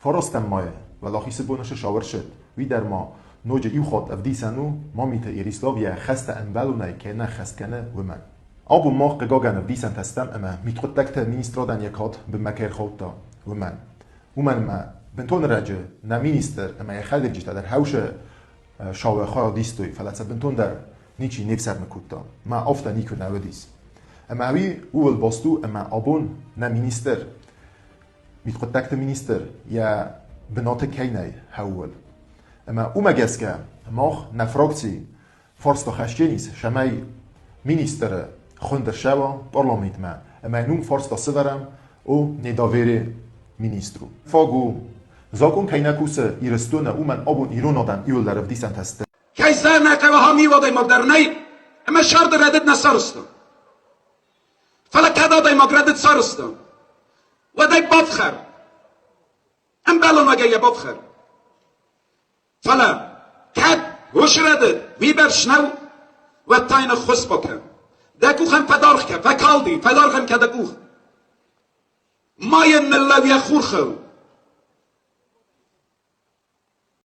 فرستم مایه ولی سبونش شاور شد وی در ما نوج یو خود افدیسنو ما میت ایریسلاویا خست انبلونه که نه خست کنه و من آبو ما قگاگن افدیسن تستم اما میتخود تکت مینیسترادن یکات به مکر خود دا و من ما بنتون رجه نه مینیستر اما یخل جیتا در هوش شاوه خواه دیستوی فلسه بنتون در نیچی نفسر مکوتا ما افتا نیکو نودیس اما اوی اول باستو اما آبون نه مینیستر میتخود تکت مینیستر یا بنات کینه هول اما او مگس که ماخ نفراکسی فرست و خشجینیس شمای مینیستر خوندر شوا پارلامنت ما اما نون فرست سورم او نداوری مینیسترو فاگو زاکون کینکوس ایرستون او من آبون ایرون آدم ایول در افدیسن تسته کیسر نقوه ها میواده مدرنی اما شرد ردد نسارستم فلکه داده مگردد سارستم و دای بافخر ام بلون اگه یه بافخر فلا کد گوش ردد وی برشنو و تاین خس بکن دکوخم پدارخ که فکالدی پدارخم که دکوخ ماین نلوی خورخو